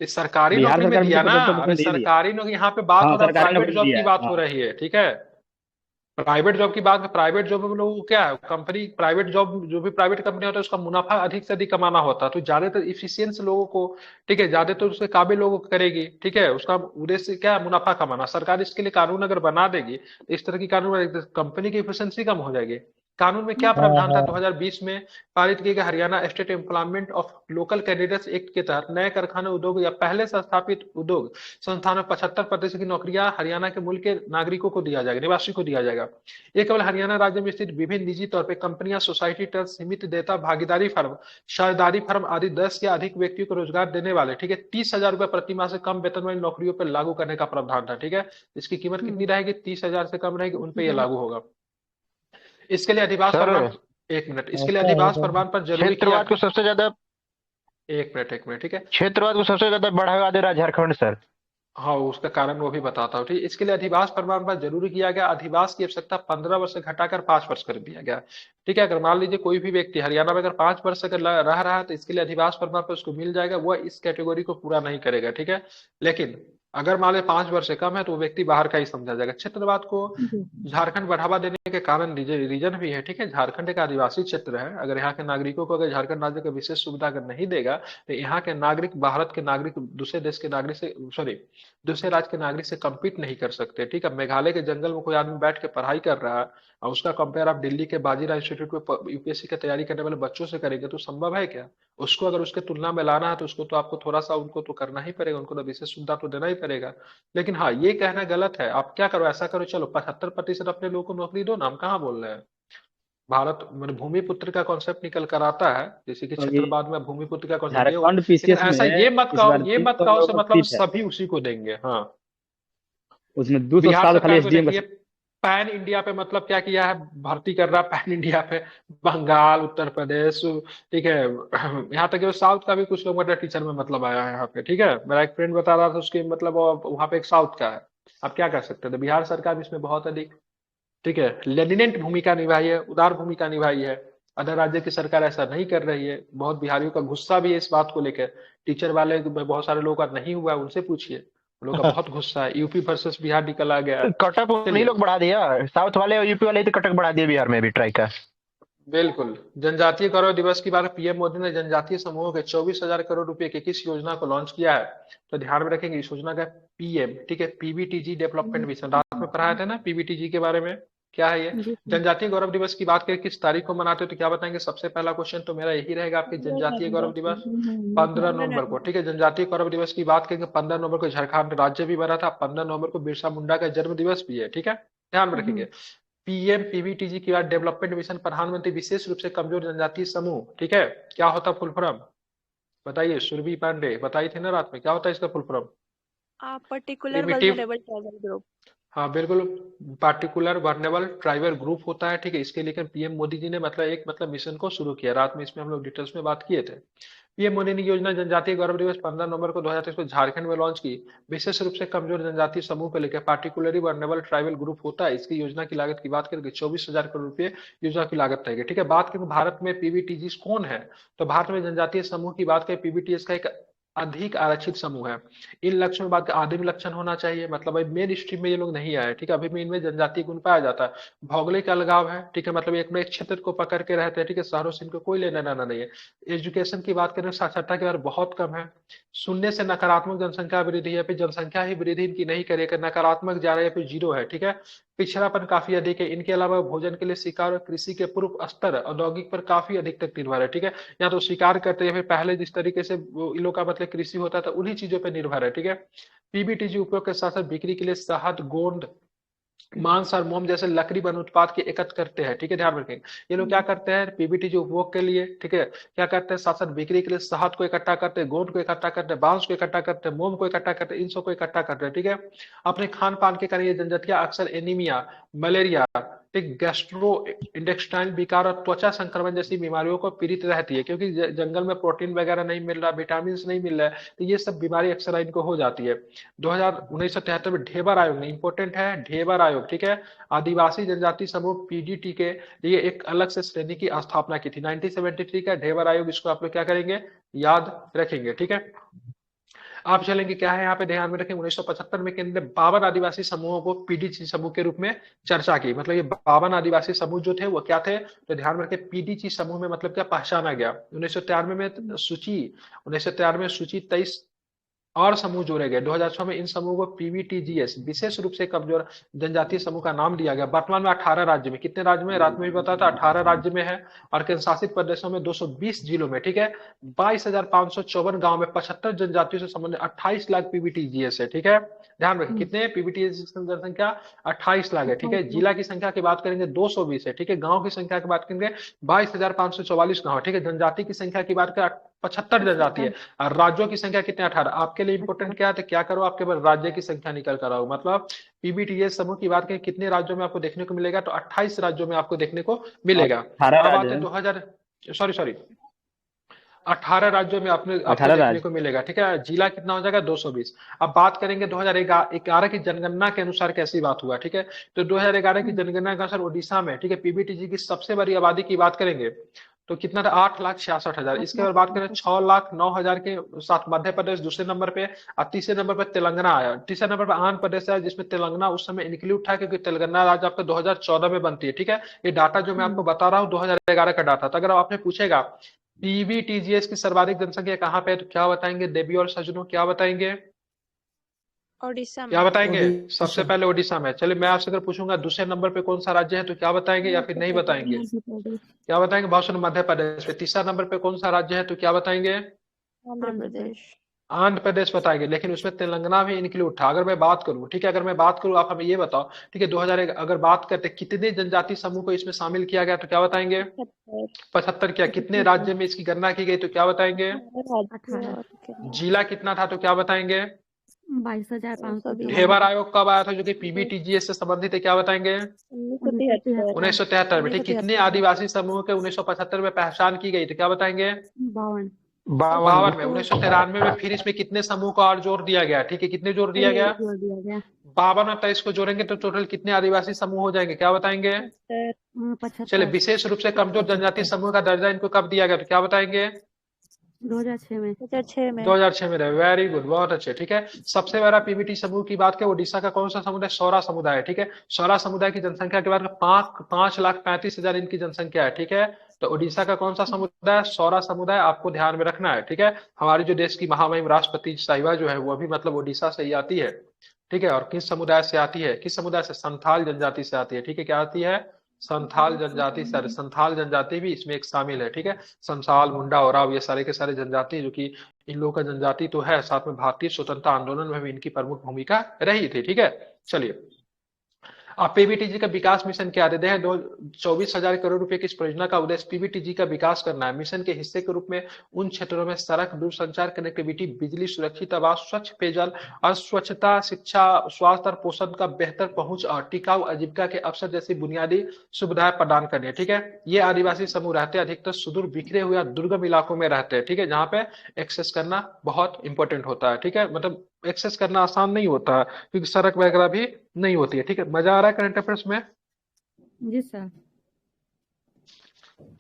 इस सरकारी बिहार नौकरी में सरकार भी दिया तो ना। अभी 75% दे दिया। सरकारी नौकरी, यहाँ पे बात हाँ, हो रहा है सरकारी प्राइवेट नौकरी जॉब की दिया। बात हो हाँ। रही है, ठीक है। प्राइवेट जॉब की बात, प्राइवेट जॉब में लोगों को क्या है, कंपनी प्राइवेट जॉब, जो भी प्राइवेट कंपनी होता है उसका मुनाफा अधिक से अधिक कमाना होता है। तो ज्यादातर इफिशियंस लोगों को, ठीक है, ज्यादातर उसके काबिल लोगों को करेगी, ठीक है। उसका उद्देश्य क्या है? मुनाफा कमाना। सरकार इसके लिए कानून अगर बना देगी तो इस तरह की कानून, कंपनी की इफिशियंसी कम हो जाएगी। कानून में क्या हाँ प्रावधान था? हाँ। 2020 में पारित किए गए Haryana state employment of local candidates act के तहत नए कारखाने, उद्योग या पहले से स्थापित उद्योग संस्थान में 75% की नौकरियां हरियाणा के मूल के नागरिकों को दिया जाएगा, निवासी को दिया जाएगा। ये केवल हरियाणा राज्य में स्थित विभिन्न निजी तौर पर कंपनियां, सोसाइटी, ट्रस्ट, सीमित देता भागीदारी फर्म, साझेदारी फर्म आदि 10 या अधिक व्यक्तियों को रोजगार देने वाले, ठीक है, 30,000 रुपए प्रति माह से कम वेतन वाली नौकरियों पर लागू करने का प्रावधान था, ठीक है। इसकी कीमत कितनी रहेगी? 30,000 से कम रहेगी, उन पे ये जी। लागू होगा। इसके लिए अधिवास सर प्रमाण, एक मिनट, इसके लिए ऐसा है अधिवास तो। प्रमाण पर जरूरी किया, क्षेत्रवाद को सबसे ज्यादा एक मिनट, ठीक है। क्षेत्रवाद को सबसे ज्यादा बढ़ावा दे रहा है झारखंड सर। हाँ, उसका कारण वो भी बताता हूँ, ठीक है। इसके लिए अधिवास प्रमाण पत्र जरूरी किया गया। अधिवास की आवश्यकता 15 वर्ष से घटाकर 5 वर्ष कर दिया गया, ठीक है। अगर मान लीजिए कोई भी व्यक्ति हरियाणा में अगर 5 वर्ष अगर रह रहा है तो इसके लिए अधिवास प्रमाण पत्र उसको मिल जाएगा। वह इस कैटेगरी को पूरा नहीं करेगा, ठीक है। लेकिन अगर मान लीजिए 5 वर्ष से कम है तो वो व्यक्ति बाहर का ही समझा जाएगा। क्षेत्रवाद को जी। झारखंड बढ़ावा देने के कारण रीजन भी है, ठीक है। झारखंड एक आदिवासी क्षेत्र है। अगर यहाँ के नागरिकों को अगर झारखंड राज्य का विशेष सुविधा अगर नहीं देगा तो यहाँ के नागरिक भारत के नागरिक दूसरे देश के नागरिक से, सॉरी, दूसरे राज्य के नागरिक से कम्पीट नहीं कर सकते, ठीक है। मेघालय के जंगल में कोई आदमी बैठ के पढ़ाई कर रहा है और उसका कंपेयर आप दिल्ली के बाजीराव इंस्टीट्यूट में यूपीएससी की तैयारी करने वाले बच्चों से करेंगे तो संभव है क्या? उसको अगर उसके तुलना में लाना है तो उसको तो आपको थोड़ा सा उनको तो करना ही पड़ेगा, उनको तो विशेष सुविधा तो देना ही पड़ेगा। लेकिन हाँ, ये कहना गलत है। आप क्या करो, ऐसा करो, चलो 75% अपने लोगों को नौकरी दो ना, हम कहाँ बोल रहे हैं। भारत मतलब भूमिपुत्र का कॉन्सेप्ट निकल कर आता है, जैसे कि तो ये क्षेत्रवाद में भूमिपुत्र का कॉन्सेप्ट ये झारखंड लेकिन पीसीएस ऐसा में इस बार ये मत 300 कहो से लोगों की मतलब सीट है। सभी उसी को देंगे। हाँ, उसमें 200 बिहार साल खाली सरकार को एसडीएम का देखिए, पैन इंडिया पे मतलब क्या किया है, भर्ती कर रहा है पैन इंडिया पे, बंगाल, उत्तर प्रदेश, ठीक है। यहाँ तक कि वो साउथ का भी कुछ लोग मतलब टीचर में मतलब आया है यहाँ पे, ठीक है। मेरा एक फ्रेंड बता रहा था उसके मतलब वहाँ पे एक साउथ का है। अब क्या कर सकते थे, बिहार सरकार भी इसमें बहुत अधिक, ठीक है, लेनिनेंट भूमिका निभाई है, उदार भूमिका निभाई है। अदर राज्य की सरकार ऐसा नहीं कर रही है। बहुत बिहारियों का गुस्सा भी है इस बात को लेकर। टीचर वाले में बहुत सारे लोगों का नहीं हुआ है, उनसे पूछिए, उन लोगों का बहुत गुस्सा है। यूपी वर्सेस बिहार निकल आ गया है। कटअप उन्हीं चलिए, लोग बढ़ा दिया, साउथ वाले और यूपी वाले ही तो कटअप बढ़ा दिया बिहार में भी ट्राई का। बिल्कुल। जनजातीय गौरव दिवस की बात, पीएम मोदी ने जनजातीय समूहों के 24,000 करोड़ रुपए की किस योजना को लॉन्च किया है? तो ध्यान में रखेंगे इस योजना का पीएम, ठीक है, पीबीटीजी डेवलपमेंट मिशन। रात में पढ़ाए थे ना पीबीटीजी के बारे में, क्या है ये? जी सर। जनजातीय गौरव दिवस की बात करें किस तारीख को मनाते हो, तो क्या बताएंगे? सबसे पहला क्वेश्चन तो मेरा यही रहेगा आपके, जनजातीय गौरव दिवस 15 नवंबर को, ठीक है। जनजातीय गौरव दिवस की बात करेंगे, 15 नवंबर को झारखंड राज्य भी बना था, 15 नवंबर को बिरसा मुंडा का जन्म दिवस भी है, ठीक है, ध्यान में रखेंगे। पीएम पीबीटीजी की बात, डेवलपमेंट मिशन, प्रधानमंत्री विशेष रूप से कमजोर जनजातीय समूह, ठीक है, क्या होता फुल फॉर्म? बताइए, सुरभि पांडे बताई थी ना रात में, क्या होता है इसका full form? Particular primitive, vulnerable tribal group. हाँ बिल्कुल, पार्टिकुलर वर्नेबल ट्राइबल ग्रुप होता है, ठीक है। इसके लिए पीएम मोदी जी ने मतलब एक मतलब मिशन को शुरू किया रात में, इसमें हम लोग डिटेल्स में बात किए थे। पीएम मोदी ने योजना जनजातीय गौरव दिवस 15 नवंबर को 2023 को झारखंड में लॉन्च की। विशेष रूप से कमजोर जनजातीय समूह को लेकर, पार्टिकुलरली वर्नेबल ट्राइबल ग्रुप होता है। इसकी योजना की लागत की बात करें 24,000 करोड़ रुपए योजना की लागत तय की, ठीक है। बात करें भारत में पीबीटीजी कौन है, तो भारत में जनजातीय समूह की बात करें, पीबीटीएस का एक अधिक आरक्षित समूह है। इन लक्षण में बात का आदिम लक्षण होना चाहिए, मतलब मेन स्ट्रीम में ये लोग नहीं आए, ठीक है। अभी भी इनमें जनजातीय गुण पाया जाता है। भौगोलिक अलगाव है, ठीक है, मतलब एक क्षेत्र को पकड़ के रहते हैं, ठीक है, शहरों से इनको कोई लेना देना नहीं है। एजुकेशन की बात करें, साक्षरता की दर बहुत कम है। शून्य से नकारात्मक जनसंख्या वृद्धि है, फिर जनसंख्या ही वृद्धि इनकी नहीं करेगा, नकारात्मक जा रहा है, फिर जीरो है, ठीक है। पिछड़ापन काफी अधिक है। इनके अलावा भोजन के लिए शिकार और कृषि के पूर्व स्तर औद्योगिक पर काफी अधिक तक निर्भर है, ठीक है। या तो शिकार करते हैं, फिर पहले जिस तरीके से इन लोग का मतलब कृषि होता था उन्हीं चीजों पर निर्भर है, ठीक है। पीबीटीजी उपयोग के साथ साथ बिक्री के लिए शहद, गोंद, मांस और मोम जैसे लकड़ी वन उत्पाद के एकत्र करते हैं, ठीक है, ध्यान रखें। ये लोग क्या करते हैं पीबीटी जो उपभोग के लिए, ठीक है, क्या करते हैं, साथ साथ बिक्री के लिए शहद को इकट्ठा करते हैं, गोंद को इकट्ठा करते हैं, बांस को इकट्ठा करते हैं, मोम को इकट्ठा करते हैं, इन सबको इकट्ठा करते हैं, ठीक है। अपने खान पान के कारण ये जनजातियां अक्सर एनीमिया, मलेरिया, ठीक, गैस्ट्रो इंटेस्टाइन विकार और त्वचा संक्रमण जैसी बीमारियों को पीड़ित रहती है, क्योंकि जंगल में प्रोटीन वगैरह नहीं मिल रहा, विटामिन नहीं मिल रहा है, तो ये सब बीमारी अक्सर इनको हो जाती है। 1973 में ढेबर आयोग ने, इंपॉर्टेंट है ढेबर आयोग, ठीक है, आदिवासी जनजाति समूह पीडीटी के लिए एक अलग से श्रेणी की स्थापना की थी। 1973 का ढेबर आयोग, इसको आप लोग क्या करेंगे, याद रखेंगे, ठीक है। आप चलेंगे क्या है यहाँ पे, ध्यान में रखें, 1975 में केंद्र ने 52 आदिवासी समूहों को पीडीटी समूह के रूप में चर्चा की। मतलब ये 52 आदिवासी समूह जो थे वो क्या थे, तो ध्यान में रखें पीडीटी समूह में मतलब क्या पहचाना गया। 1993 में सूची, 1993 में सूची 23 और समूह जोड़े गए। 2006 में इन समूह को पीवीटीजीएस विशेष रूप से कमजोर जनजातीय समूह का नाम दिया गया। वर्तमान में 18 राज्य में, कितने राज्य में, रात में भी बताया था 18 राज्य में है, और केंद्र शासित प्रदेशों में 220 जिलों में, ठीक है। 22,554 गांव में 75 जनजातियों से संबंधित 28 लाख पीवीटीजीएस है, ठीक है। ध्यान रखें कितने पीवीटीजीएस की जनसंख्या 28 लाख है, ठीक है। जिला की संख्या की बात करेंगे 220 है, ठीक है। गांव की संख्या की बात करेंगे 22,544 गांव, ठीक है। जनजाति की संख्या की बात करें 75 जनजाति है, और राज्यों की संख्या कितने, 18। आपके लिए इंपोर्टेंट क्या है, तो क्या करो, आपके पास राज्य की संख्या निकल कर आओ। मतलब पीबीटीएस समूह की बात करें कितने राज्यों में आपको देखने को मिलेगा, तो 28 राज्यों में आपको देखने को मिलेगा। 18 अब राज्य आते है। 2000, सॉरी 18 राज्यों में आपने आपको 18 देखने राज्य। को मिलेगा, ठीक है। जिला कितना हो जाएगा, 220। अब बात करेंगे 2011 की जनगणना के अनुसार कैसी बात हुआ, ठीक है। तो 2011 की जनगणना के अनुसार ओडिशा में, ठीक है, पीबीटीजी की सबसे बड़ी आबादी की बात करेंगे तो कितना था, 8,66,000। इसके बाद बात करें 6,09,000 के साथ मध्य प्रदेश दूसरे नंबर पे, और तीसरे नंबर पर तेलंगाना आया। तीसरे नंबर पर आंध्र प्रदेश है, जिसमें तेलंगाना उस समय इंक्लूड था, क्योंकि तेलंगाना राज्य आपका 2014 में बनती है, ठीक है। ये डाटा जो मैं आपको बता रहा हूँ 2011 का डाटा था। अगर आपने पूछेगा पीवीटीजीएस की सर्वाधिक जनसंख्या कहाँ पे है, तो क्या बताएंगे देवी और सज्जनों, क्या बताएंगे, ओडिशा क्या में। बताएंगे? सबसे पहले ओडिशा में। चलिए मैं आपसे अगर पूछूंगा दूसरे नंबर पे कौन सा राज्य है, तो क्या बताएंगे या फिर नहीं बताएंगे? मध्य प्रदेश। क्या बताएंगे? बहुत सुनो, मध्य प्रदेश पे। तीसरा नंबर पे कौन सा राज्य है, तो क्या बताएंगे? आंध्र प्रदेश। आंध्र प्रदेश बताएंगे, लेकिन उसमें तेलंगाना भी इंक्लूड था। अगर मैं बात करूं, ठीक है, अगर मैं बात करूं, आप हमें ये बताओ, ठीक है, 2001 अगर बात करते कितने जनजाति समूह को इसमें शामिल किया गया, तो क्या बताएंगे? 75 75 क्या? कितने 75 राज्य में इसकी गणना की गई, तो क्या बताएंगे? राज्य 18 और केंद्र जिला कितना था, तो क्या बताएंगे? 22,574 हेबर आयोग कब आया था, जो कि पीबीटीजीएस से संबंधित है, क्या बताएंगे? 1973 1973 में। ठीक, कितने 1973 आदिवासी समूह के 1975 में पहचान की गई, तो क्या बताएंगे? 52 52 52 में। 1993 में फिर इसमें कितने समूह को और जोड़ दिया गया? ठीक है, कितने जोड़ दिया गया? जोड़ दिया गया 52 और 23 को जोड़ेंगे तो टोटल कितने आदिवासी समूह हो जाएंगे, क्या बताएंगे? चलिए, 75 विशेष रूप से कमजोर जनजाति समूह का दर्जा इनको कब दिया गया, तो क्या बताएंगे? 2006 में 2006 में 2006 में रहे। वेरी गुड, बहुत अच्छे। ठीक है, सबसे बड़ा पीबीटी समूह की बात करें, ओडिशा का कौन सा समुदाय? सौरा समुदाय है। ठीक है, सौरा समुदाय की जनसंख्या की बात करें, 5,35,000 इनकी जनसंख्या है। ठीक है, तो ओडिशा का कौन सा समुदाय? सौरा समुदाय, आपको ध्यान में रखना है। ठीक है, हमारी जो देश की महामहिम राष्ट्रपति साहिबा जो है वो भी मतलब ओडिशा से ही आती है। ठीक है, और किस समुदाय से आती है? किस समुदाय से? संथाल जनजाति से आती है। ठीक है, क्या आती है? संथाल जनजाति से। संथाल जनजाति भी इसमें एक शामिल है। ठीक है, संथाल, मुंडा, ओराव, ये सारे के सारे जनजाति जो कि इन लोगों का जनजाति तो है, साथ में भारतीय स्वतंत्रता आंदोलन में भी इनकी प्रमुख भूमिका रही थी। ठीक है, चलिए, अब पीबीटीजी का विकास मिशन क्या दे हैं? 24,000 करोड़ रुपए की इस परियोजना का उद्देश्य पीबीटीजी का विकास करना है। मिशन के हिस्से के रूप में उन क्षेत्रों में सड़क, दूरसंचार, कनेक्टिविटी, बिजली, सुरक्षित आवास, स्वच्छ पेयजल और स्वच्छता, शिक्षा, स्वास्थ्य और पोषण का बेहतर पहुंच और टिकाऊ आजीविका के अवसर जैसी बुनियादी सुविधाएं प्रदान करनी है। ठीक है, ये आदिवासी समूह रहते हैं अधिकतर सुदूर, बिखरे हुए और दुर्गम इलाकों में रहते हैं। ठीक है, जहाँ पे एक्सेस करना बहुत इंपॉर्टेंट होता है। ठीक है, मतलब एक्सेस करना आसान नहीं होता है, क्योंकि सड़क वगैरह भी नहीं होती है। ठीक है, मजा आ रहा है करंट अफेयर्स में? जी सर।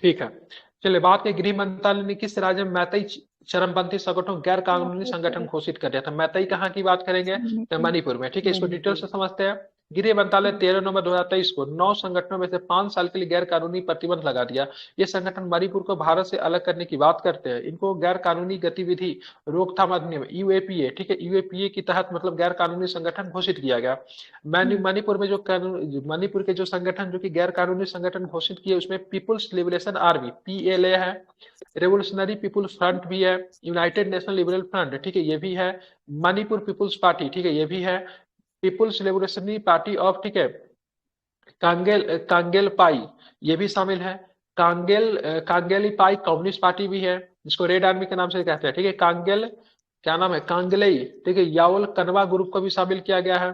ठीक है, चलिए, बात की गृह मंत्रालय ने किस राज्य में मैतई चरमपंथी संगठन गैर कानूनी संगठन घोषित कर दिया था? मैतई कहाँ की बात करेंगे? तो मणिपुर में। ठीक है, इसको डिटेल से समझते हैं। गृह मंत्रालय 13 नवंबर 2023 को 9 संगठनों में से 5 साल के लिए गैर कानूनी प्रतिबंध लगा दिया। ये संगठन मणिपुर को भारत से अलग करने की बात करते हैं। इनको गैर कानूनी गतिविधि रोकथाम अधिनियम यूएपीए, ठीक है, यूएपीए के तहत मतलब गैर कानूनी संगठन घोषित किया गया। मणिपुर में जो मणिपुर के जो संगठन जो कि गैर कानूनी संगठन घोषित किए, उसमें पीपुल्स लिबरेशन आर्मी पीएलए है, रेवोल्यूशनरी पीपुल्स फ्रंट भी है, यूनाइटेड नेशनल लिबरल फ्रंट, ठीक है, ये भी है, मणिपुर पीपुल्स पार्टी, ठीक है, ये भी है, पीपुल्स लिबरेशनरी पार्टी ऑफ, ठीक है, कांगेल पाई, ये भी शामिल है, कांगेली पाई कम्युनिस्ट पार्टी भी है, जिसको रेड आर्मी के नाम से कहते हैं। ठीक है, कांगेल, क्या नाम है, कांगलेई, ठीक है, यावल कनवा ग्रुप को भी शामिल किया गया है,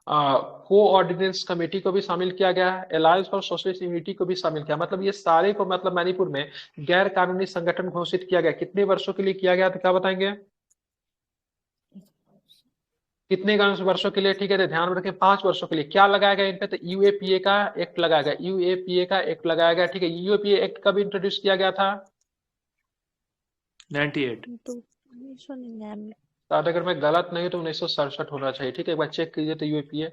कोऑर्डिनेंस कमेटी को भी शामिल किया गया है, अलायंस फॉर सोशलिस्ट यूनिटी को भी शामिल किया। मतलब ये सारे को मतलब मणिपुर में गैर कानूनी संगठन घोषित किया गया। कितने वर्षों के लिए किया गया, तो क्या बताएंगे? कितने वर्षों के लिए? ठीक है, तो ध्यान में रखें 5 वर्षों के लिए। क्या लगाया गया इन पे? तो यूएपीए का एक्ट लगाया गया, यूएपीए का एक्ट लगाया गया। ठीक है, यूएपीए एक्ट कब इंट्रोड्यूस किया गया था? 98। 1999 शायद अगर मैं गलत नहीं तो 1967 होना चाहिए। ठीक है, एक बार चेक कीजिए तो यूएपीए,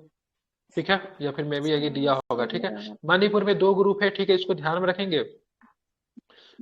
ठीक है, या फिर मे भी आगे दिया होगा। ठीक है, मणिपुर में 2 ग्रुप है। ठीक है, इसको ध्यान में रखेंगे।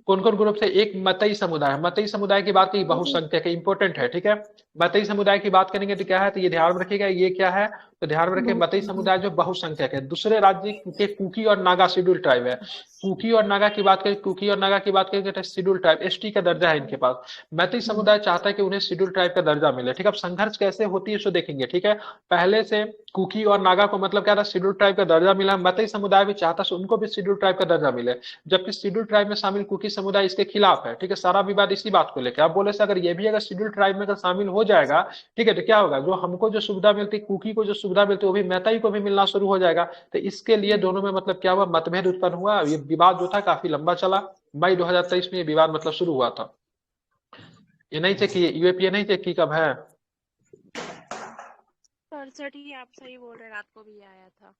कौन कौन ग्रुप से? एक मतई समुदाय, मतई समुदाय की बात की बहुसंख्यक है, इंपॉर्टेंट है। ठीक है, मतई समुदाय की बात करेंगे तो क्या है, तो ये ध्यान में रखिएगा, ये क्या है, तो ध्यान में रखें, मतई समुदाय जो बहुसंख्यक है। दूसरे राज्य के कुकी और नागा शेड्यूल ट्राइब है। कुकी और नागा की बात करें, कुकी और नागा की बात करेंगे तो शेड्यूल ट्राइब, एसटी का दर्जा है इनके पास। मैती समुदाय चाहता है कि उन्हें शेड्यूल ट्राइब का दर्जा मिले। ठीक है, अब संघर्ष कैसे होती है इसको देखेंगे। ठीक है, पहले से कुकी और नागा को मतलब क्या था, शेड्यूल ट्राइब का दर्जा मिला। मैती समुदाय भी चाहता है उनको भी शेड्यूल ट्राइब का दर्जा मिले, जबकि शेड्यूल ट्राइब में शामिल कुकी समुदाय इसके खिलाफ है। ठीक है, सारा विवाद इसी बात को लेकर। आप बोले से अगर ये भी अगर शेड्यूल ट्राइब में अगर शामिल हो जाएगा, ठीक है, तो क्या होगा, जो हमको जो सुविधा मिलती, कुकी को जो सुविधा मिलती, वो भी मैताई को भी मिलना शुरू हो जाएगा। तो इसके लिए दोनों में मतलब क्या हुआ, मतभेद उत्पन्न हुआ। ये विवाद जो था काफी लंबा चला। मई 2023 में ये विवाद मतलब शुरू हुआ था। ये नहीं चेक किए, यूएपीए नहीं चेक की कब है? 67 ही आप सही बोल रहे, रात को भी आया था।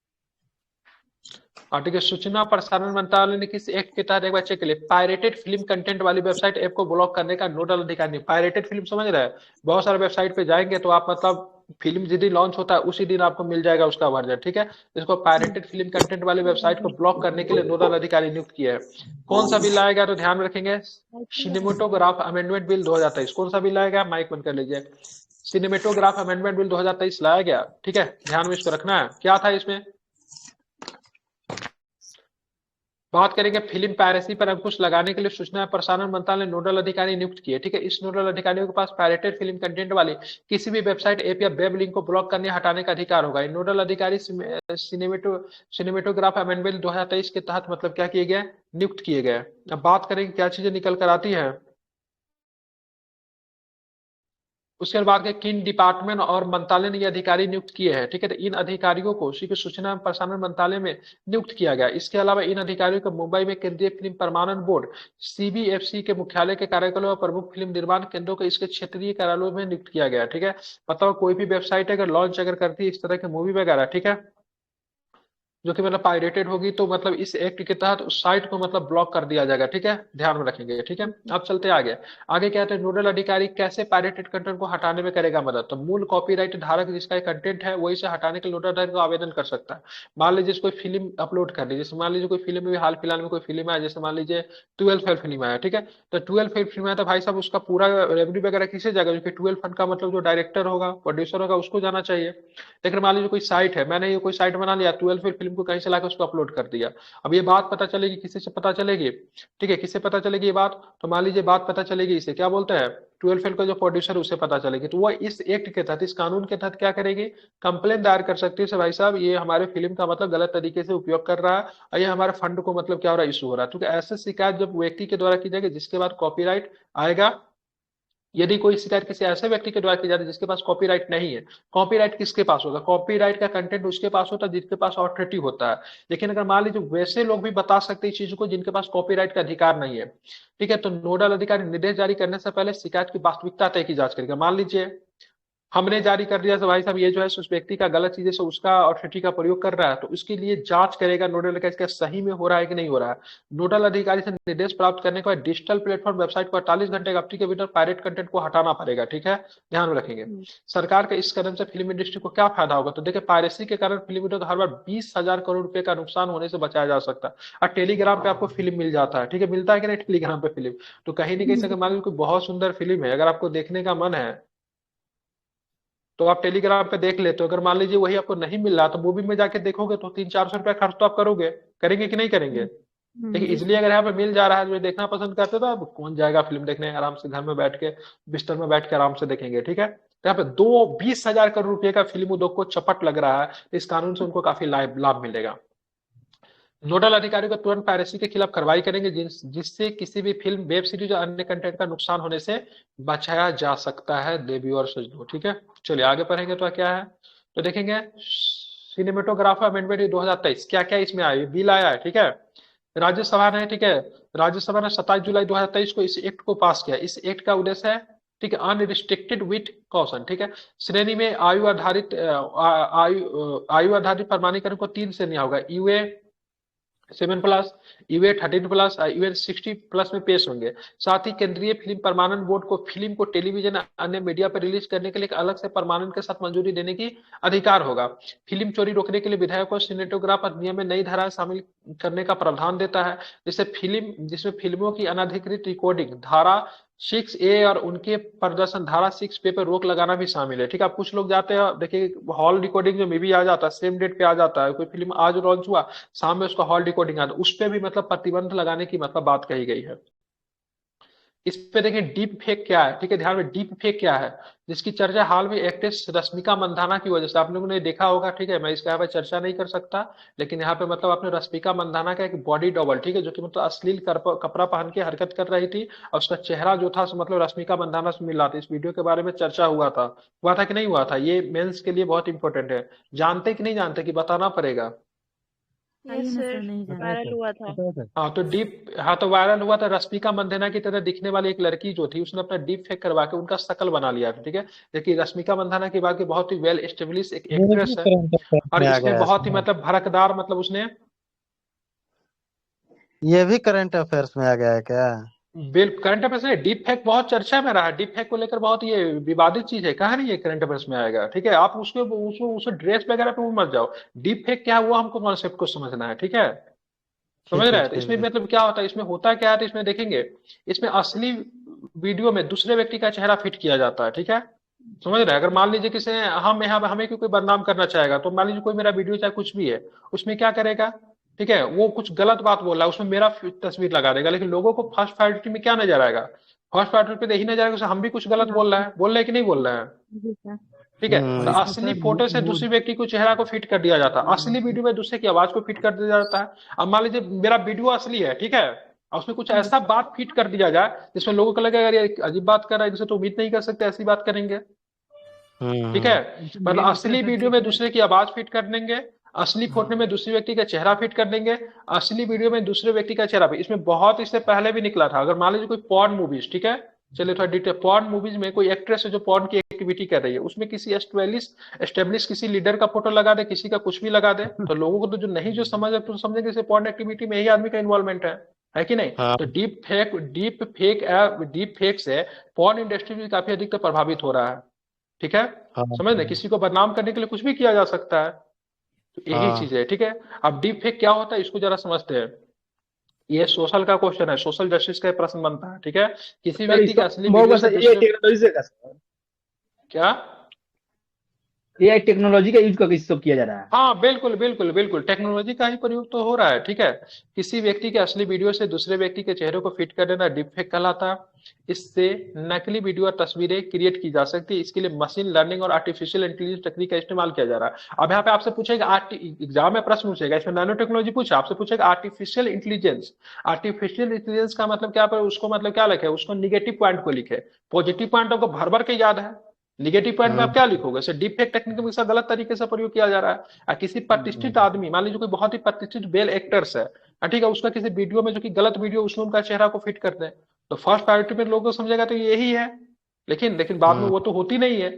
ठीक है, सूचना प्रसारण मंत्रालय ने किस एक्ट के तहत एक बार चेक के लिए पायरेटेड फिल्म कंटेंट वाली वेबसाइट ऐप को ब्लॉक करने का नोडल अधिकारी। पायरेटेड फिल्म समझ रहे हैं? बहुत सारे वेबसाइट पे जाएंगे तो आप मतलब फिल्म जिस दिन लॉन्च होता है उसी दिन आपको मिल जाएगा उसका वर्जन। ठीक है, इसको पायरेटेड फिल्म कंटेंट वाली वेबसाइट को ब्लॉक करने के लिए नोडल अधिकारी नियुक्त किया है। कौन सा बिल लाएगा, तो ध्यान में रखेंगे, सिनेमेटोग्राफ अमेंडमेंट बिल 2023। कौन सा बिल लाएगा, माइक बंद कर लीजिए। सिनेमेटोग्राफ अमेंडमेंट बिल 2023 लाया गया। ठीक है, ध्यान में इसको रखना है। क्या था इसमें? बात करेंगे फिल्म पायरेसी पर अंकुश लगाने के लिए सूचना एवं प्रसारण मंत्रालय ने नोडल अधिकारी नियुक्त किए। ठीक है, इस नोडल अधिकारियों के पास पायरेटेड फिल्म कंटेंट वाली किसी भी वेबसाइट, ऐप या वेब लिंक को ब्लॉक करने, हटाने का अधिकार होगा। ये नोडल अधिकारी सिनेमेटोग्राफ अमेंडमेंट 2023 के तहत मतलब क्या किए गए, नियुक्त किए गए। अब बात करेंगे क्या चीजें निकल कर आती है। उसके बाद के किन डिपार्टमेंट और मंत्रालय ने ये अधिकारी नियुक्त किए हैं। ठीक है, तो इन अधिकारियों को उसी के सूचना एवं प्रसारण मंत्रालय में नियुक्त किया गया। इसके अलावा इन अधिकारियों को मुंबई में केंद्रीय फिल्म प्रमाणन बोर्ड सीबीएफसी के मुख्यालय के कार्यालयों और प्रमुख फिल्म निर्माण केंद्रों को इसके क्षेत्रीय कार्यालयों में नियुक्त किया गया। ठीक है, मतलब कोई भी वेबसाइट अगर लॉन्च अगर करती है इस तरह की मूवी वगैरह, ठीक है, जो कि मतलब पायरेटेड होगी, तो मतलब इस एक्ट के तहत उस साइट को मतलब ब्लॉक कर दिया जाएगा। ठीक है, ध्यान में रखेंगे। ठीक है, अब चलते आगे। आगे क्या है, नोडल अधिकारी कैसे पायरेटेड कंटेंट को हटाने में करेगा मदद। तो मूल कॉपीराइट धारक जिसका कंटेंट है वही से हटाने के लिए नोडल अधिकारी को आवेदन कर सकता है। मान लीजिए कोई फिल्म अपलोड कर दी, जैसे मान लीजिए कोई फिल्म में हाल फिलहाल में कोई फिल्म आया, जैसे मान लीजिए 12 फेल फिल्म आया। ठीक है, तो 12 फेल फिल्म आया तो भाई साहब उसका पूरा रेवेन्यू वगैरह किसे जाएगा, जो कि 12 फंड का मतलब जो डायरेक्टर होगा, प्रोड्यूसर होगा, उसको जाना चाहिए। लेकिन मान लीजिए कोई साइट है, मैंने ये कोई साइट बना लिया, 12 फेल फिल्म को कहीं से लाकर उसको अपलोड कर दिया। अब ये बात पता चलेगी किसी से पता चलेगी, ठीक है, किससे पता चलेगी ये बात, तो मान लीजिए बात पता चलेगी इसे क्या बोलते हैं, 12 फेल का जो प्रोड्यूसर उसे पता चलेगी, तो वो इस एक्ट के तहत, इस कानून के तहत क्या करेगी, कंप्लेन दायर कर सकती है भाई साहब ये हमारे फिल्म का मतलब गलत तरीके से उपयोग कर रहा है और ये हमारे फंड को मतलब क्या हो रहा है, इशू हो रहा है। तो ऐसे शिकायत जब व्यक्ति के द्वारा की जाएगी जिसके बाद कॉपीराइट आएगा, यदि कोई शिकायत किसी ऐसे व्यक्ति के द्वारा की जाती है जिसके पास कॉपीराइट नहीं है, कॉपीराइट किसके पास होगा, कॉपीराइट का कंटेंट उसके पास होता है जिसके पास ऑथोरिटी होता है। लेकिन अगर मान लीजिए वैसे लोग भी बता सकते हैं इस चीज को जिनके पास कॉपीराइट का अधिकार नहीं है, ठीक है, तो नोडल अधिकारी निर्देश जारी करने से पहले शिकायत की वास्तविकता तय की जांच करेगा। मान लीजिए हमने जारी कर दिया तो भाई साहब ये जो है उस व्यक्ति का गलत चीजें से उसका ऑथोरिटी का प्रयोग कर रहा है, तो उसके लिए जांच करेगा नोडल अधिकारी इसका सही में हो रहा है कि नहीं हो रहा है। नोडल अधिकारी से निर्देश प्राप्त करने के बाद डिजिटल प्लेटफॉर्म वेबसाइट को 48 घंटे की अवधि के भीतर पायरेट कंटेंट को हटाना पड़ेगा। ठीक है, ध्यान में रखेंगे। सरकार के इस कदम से फिल्म इंडस्ट्री को क्या फायदा होगा, तो देखिए पायरेसी के कारण फिल्म इंडस्ट्री को हर बार 20,000 करोड़ रुपए का नुकसान होने से बचाया जा सकता है। और टेलीग्राम पे आपको फिल्म मिल जाता है, ठीक है, मिलता है कि नहीं टेलीग्राम पे फिल्म, तो कहीं ना कहीं से मान लीजिए कोई बहुत सुंदर फिल्म है, अगर आपको देखने का मन है तो आप टेलीग्राम पे देख लेते हो। अगर मान लीजिए वही आपको नहीं मिल रहा तो मूवी में जाके देखोगे तो 300-400 रुपया खर्च तो आप करोगे, करेंगे कि नहीं करेंगे। देखिए जी इसलिए अगर यहाँ पे मिल जा रहा है जो देखना पसंद करते हो तो अब कौन जाएगा फिल्म देखने, आराम से घर में बैठ के बिस्तर में बैठ के आराम से देखेंगे। ठीक है, तो यहाँ पे 20,000 करोड़ रुपए का फिल्म उद्योग को चपट लग रहा है, तो इस कानून से उनको काफी लाभ मिलेगा। नोडल अधिकारियों को तुरंत पायरेसी के खिलाफ कार्रवाई करेंगे जिससे किसी भी फिल्म, वेब सीरीज या अन्य कंटेंट का नुकसान होने से बचाया जा सकता है देवियों और सज्जनों। ठीक है, चलिए आगे पढ़ेंगे तो क्या है, तो देखेंगे सिनेमेटोग्राफर अमेंडमेंट 2023 क्या क्या इसमें आया, बिल आया है। ठीक है, राज्यसभा ने, ठीक है, राज्यसभा ने 27 जुलाई 2023 को इस एक्ट को पास किया। इस एक्ट का उद्देश्य है, ठीक है, अनरिस्ट्रिक्टेड विथ कॉशन। ठीक है, श्रेणी में आयु आधारित प्रमाणीकरण को 3 श्रेणियां होगा, यूए 7+, यूए 13+, यूए 60+ में पेश होंगे। साथ ही केंद्रीय फिल्म प्रमाणन बोर्ड को फिल्म को टेलीविजन अन्य मीडिया पर रिलीज करने के लिए एक अलग से प्रमाणन के साथ मंजूरी देने की अधिकार होगा। फिल्म चोरी रोकने के लिए विधेयक को सिनेटोग्राफ अधिनियम में नई धाराएं शामिल करने का प्रावधान देता है, जिसमें फिल्मों की अनधिकृत रिकॉर्डिंग धारा 6A और उनके प्रदर्शन धारा 6B पे रोक लगाना भी शामिल है। ठीक है, अब कुछ लोग जाते हैं, देखिए हॉल रिकॉर्डिंग में भी आ जाता है, सेम डेट पे आ जाता है, कोई फिल्म आज लॉन्च हुआ शाम में उसका हॉल रिकॉर्डिंग आता है, उस पे भी मतलब प्रतिबंध लगाने की मतलब बात कही गई है। इस पे देखिए डीप फेक क्या है, ठीक है, ध्यान में डीप फेक क्या है, जिसकी चर्चा हाल में एक्ट्रेस रश्मिका मंदाना की वजह से आप लोगों ने देखा होगा। ठीक है, मैं इसका यहाँ पे चर्चा नहीं कर सकता, लेकिन यहाँ पे मतलब आपने रश्मिका मंदाना का एक बॉडी डबल, ठीक है, जो कि मतलब अश्लील कपड़ा पहन के हरकत कर रही थी और उसका चेहरा जो था मतलब रश्मिका मंदाना से मिल रहा था। इस वीडियो के बारे में चर्चा हुआ था कि नहीं हुआ था, ये मेंस के लिए बहुत इंपॉर्टेंट है, जानते कि नहीं जानते कि बताना पड़ेगा। आइए यस ना सर, सर, नहीं जाना वायरल हुआ था। हाँ तो वायरल हुआ था, रश्मिका मंदाना की तरह दिखने वाली एक लड़की जो थी उसने अपना डीप फेक करवा के उनका शकल बना लिया। ठीक है, देखिए रश्मिका मंदाना की बात की बहुत ही वेल एस्टेब्लिश एक ये भी एक्ट्रेस है करंट अफेयर्स और में आ इसमें गया बहुत ही है। मतलब भड़कदार मतलब उसने ये भी करंट अफेयर्स में आ गया है क्या? बिल करंट अफेयर्स में डीप फेक बहुत चर्चा में रहा है, डीप फेक को लेकर बहुत ये विवादित चीज है, कहा नहीं ये करंट अफेयर्स में आएगा। ठीक है, आप उसको ड्रेस वगैरह पे मत जाओ, डीप फेक क्या है वो हमको कॉन्सेप्ट को समझना है। ठीक है, समझ ठीक रहे है हैं, तो ठीक इसमें है। मतलब क्या होता है, इसमें होता क्या है, तो इसमें देखेंगे इसमें असली वीडियो में दूसरे व्यक्ति का चेहरा फिट किया जाता है। ठीक है, समझ रहे हैं, अगर मान लीजिए हमें कोई बदनाम करना चाहेगा, तो मान लीजिए कोई मेरा वीडियो चाहे कुछ भी है, उसमें क्या करेगा, ठीक है, वो कुछ गलत बात बोल रहा है, उसमें मेरा तस्वीर लगा देगा, लेकिन लोगों को फर्स्ट प्रायोरिटी में क्या नजर आएगा? फर्स्ट प्रायोरिटी पे यही नजर आएगा कि हम भी कुछ गलत बोल रहे हैं कि नहीं बोल रहे हैं? जी सर। ठीक है, तो हम्म। असली फोटो से दूसरे व्यक्ति को चेहरा को फिट कर दिया जाता है, असली वीडियो में दूसरे की आवाज को फिट कर दिया जाता है। अब मान लीजिए मेरा वीडियो असली है, ठीक है, और उसमें कुछ ऐसा बात फिट कर दिया जाए जिसमें लोगों को लगेगा यार ये अजीब बात कर रहा है, इनसे तो उम्मीद नहीं कर सकते ऐसी बात करेंगे। ठीक है, मतलब असली वीडियो में दूसरे की आवाज फिट कर देंगे, असली फोटो में दूसरे व्यक्ति का चेहरा फिट कर देंगे, असली वीडियो में दूसरे व्यक्ति का चेहरा भी। इसमें बहुत इससे पहले भी निकला था, अगर मान लीजिए कोई पॉर्न मूवीज, ठीक है, चलिए थोड़ा डिटेल, पॉर्न मूवीज में कोई एक्ट्रेस है जो पॉर्न की एक्टिविटी कर रही है, उसमें किसी एस्टेब्लिश किसी लीडर का फोटो लगा दे, किसी का कुछ भी लगा दे, तो लोगों को तो जो नहीं जो समझ तो समझेंगे इसे पॉर्न एक्टिविटी में यही आदमी का इन्वॉल्वमेंट है कि नहीं? हाँ तो डीप फेक से पॉर्न इंडस्ट्री भी काफी अधिक प्रभावित हो रहा है। ठीक है, हाँ समझ रहे, किसी को बदनाम करने के लिए कुछ भी किया जा सकता है, तो यही हाँ। चीज है। ठीक है, अब डीप फेक क्या होता है इसको जरा समझते हैं। ये सोशल का क्वेश्चन है, सोशल जस्टिस का प्रश्न बनता है। ठीक है, किसी सर व्यक्ति इसको के असली संभव वीडियो का से सर एआई दूसरे टेक्नोलॉजी से कैसे? क्या? एआई टेक्नोलॉजी का यूज करके इसको किया जा रहा है। हाँ बिल्कुल बिल्कुल बिल्कुल, टेक्नोलॉजी का ही प्रयोग तो हो रहा है। ठीक है, किसी व्यक्ति के असली वीडियो से दूसरे व्यक्ति के चेहरे को फिट कर देना डीप फेक कहलाता है। इससे नकली वीडियो और तस्वीरें क्रिएट की जा सकती है, इसके लिए मशीन लर्निंग और आर्टिफिशियल इंटेलिजेंस टेक्निक का इस्तेमाल किया जा रहा है। अब यहाँ पे आपसे पूछेगा, एग्जाम में प्रश्न पूछेगा, इसमें नैनो टेक्नोलॉजी पूछा, आपसे पूछेगा आर्टिफिशियल इंटेलिजेंस। आर्टिफिशियल इंटेलिजेंस का मतलब क्या, पर उसको मतलब क्या लिखे, उसको निगेटिव पॉइंट को लिखे, पॉजिटिव पॉइंट आपको भर भर के याद है, निगेटिव पॉइंट में आप क्या लिखोगे? सर डीप फेक टेक्निक में इसका गलत तरीके से प्रयोग किया जा रहा है। किसी प्रतिष्ठित आदमी, मान लीजिए कोई बहुत ही प्रतिष्ठित बेल एक्टर्स है, ठीक है, उसका किसी वीडियो में जो कि गलत वीडियो, उसमें उनका चेहरा को फिट कर दें, तो फर्स्ट प्रायोरिटी में लोगों को समझेगा तो यही है, लेकिन लेकिन बाद में वो तो होती नहीं है।